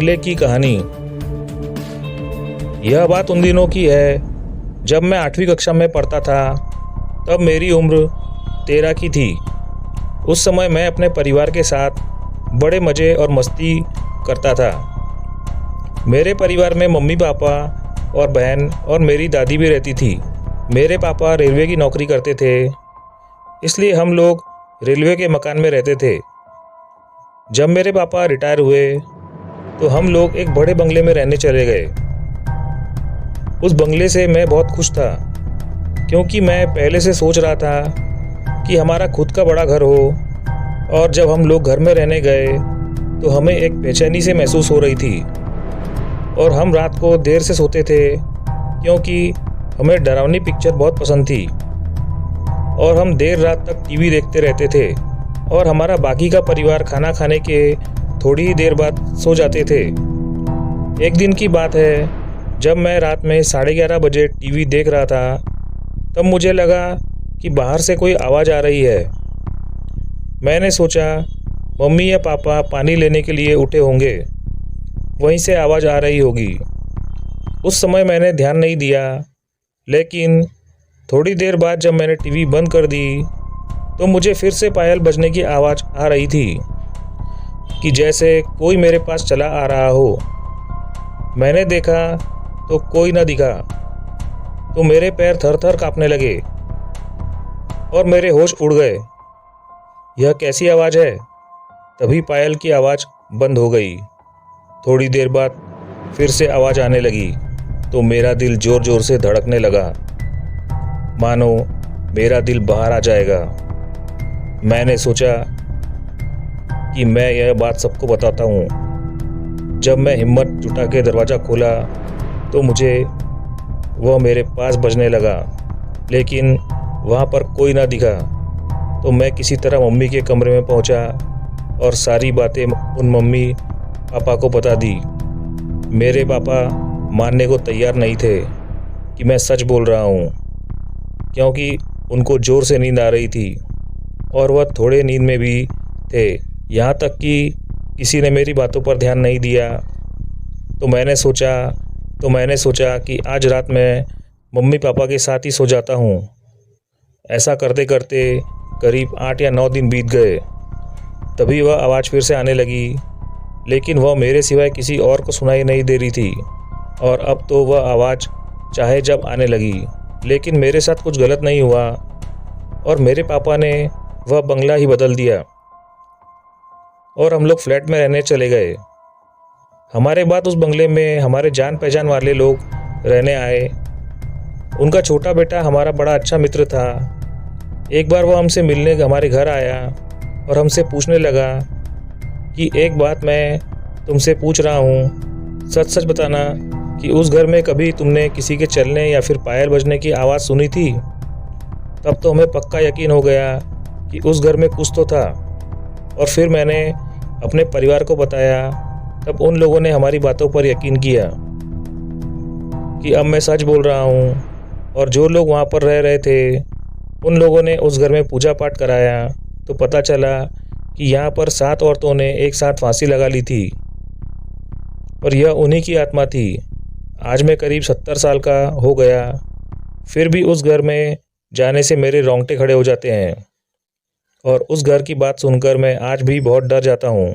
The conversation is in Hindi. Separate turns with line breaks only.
बंगले की कहानी। यह बात उन दिनों की है जब मैं 8वीं कक्षा में पढ़ता था। तब मेरी उम्र 13 की थी। उस समय मैं अपने परिवार के साथ बड़े मज़े और मस्ती करता था। मेरे परिवार में मम्मी पापा और बहन और मेरी दादी भी रहती थी। मेरे पापा रेलवे की नौकरी करते थे, इसलिए हम लोग रेलवे के मकान में रहते थे। जब मेरे पापा रिटायर हुए तो हम लोग एक बड़े बंगले में रहने चले गए। उस बंगले से मैं बहुत खुश था, क्योंकि मैं पहले से सोच रहा था कि हमारा खुद का बड़ा घर हो। और जब हम लोग घर में रहने गए तो हमें एक बेचैनी से महसूस हो रही थी और हम रात को देर से सोते थे, क्योंकि हमें डरावनी पिक्चर बहुत पसंद थी और हम देर रात तक टीवी देखते रहते थे। और हमारा बाकी का परिवार खाना खाने के थोड़ी ही देर बाद सो जाते थे। एक दिन की बात है, जब मैं रात में 11:30 बजे टीवी देख रहा था, तब मुझे लगा कि बाहर से कोई आवाज़ आ रही है। मैंने सोचा मम्मी या पापा पानी लेने के लिए उठे होंगे, वहीं से आवाज़ आ रही होगी। उस समय मैंने ध्यान नहीं दिया, लेकिन थोड़ी देर बाद जब मैंने टीवी बंद कर दी तो मुझे फिर से पायल बजने की आवाज़ आ रही थी, कि जैसे कोई मेरे पास चला आ रहा हो। मैंने देखा तो कोई न दिखा, तो मेरे पैर थर थर काँपने लगे और मेरे होश उड़ गए। यह कैसी आवाज़ है? तभी पायल की आवाज़ बंद हो गई। थोड़ी देर बाद फिर से आवाज़ आने लगी, तो मेरा दिल ज़ोर ज़ोर से धड़कने लगा, मानो मेरा दिल बाहर आ जाएगा। मैंने सोचा कि मैं यह बात सबको बताता हूँ। जब मैं हिम्मत जुटा के दरवाज़ा खोला तो मुझे वह मेरे पास बजने लगा, लेकिन वहाँ पर कोई ना दिखा। तो मैं किसी तरह मम्मी के कमरे में पहुँचा और सारी बातें उन मम्मी पापा को बता दी। मेरे पापा मानने को तैयार नहीं थे कि मैं सच बोल रहा हूँ, क्योंकि उनको ज़ोर से नींद आ रही थी और वह थोड़े नींद में भी थे। यहाँ तक कि किसी ने मेरी बातों पर ध्यान नहीं दिया। तो मैंने सोचा कि आज रात मैं मम्मी पापा के साथ ही सो जाता हूँ। ऐसा करते करते करीब 8 या 9 दिन बीत गए। तभी वह आवाज़ फिर से आने लगी, लेकिन वह मेरे सिवाय किसी और को सुनाई नहीं दे रही थी। और अब तो वह आवाज़ चाहे जब आने लगी, लेकिन मेरे साथ कुछ गलत नहीं हुआ और मेरे पापा ने वह बंगला ही बदल दिया और हम लोग फ्लैट में रहने चले गए। हमारे बाद उस बंगले में हमारे जान पहचान वाले लोग रहने आए। उनका छोटा बेटा हमारा बड़ा अच्छा मित्र था। एक बार वह हमसे मिलने हमारे घर आया और हमसे पूछने लगा कि एक बात मैं तुमसे पूछ रहा हूँ, सच सच बताना कि उस घर में कभी तुमने किसी के चलने या फिर पायल बजने की आवाज़ सुनी थी? तब तो हमें पक्का यकीन हो गया कि उस घर में कुछ तो था। और फिर मैंने अपने परिवार को बताया। तब उन लोगों ने हमारी बातों पर यकीन किया कि अब मैं सच बोल रहा हूँ। और जो लोग वहाँ पर रह रहे थे, उन लोगों ने उस घर में पूजा पाठ कराया, तो पता चला कि यहाँ पर 7 औरतों ने एक साथ फांसी लगा ली थी और यह उन्हीं की आत्मा थी। आज मैं करीब 70 साल का हो गया, फिर भी उस घर में जाने से मेरे रोंगटे खड़े हो जाते हैं और उस घर की बात सुनकर मैं आज भी बहुत डर जाता हूँ।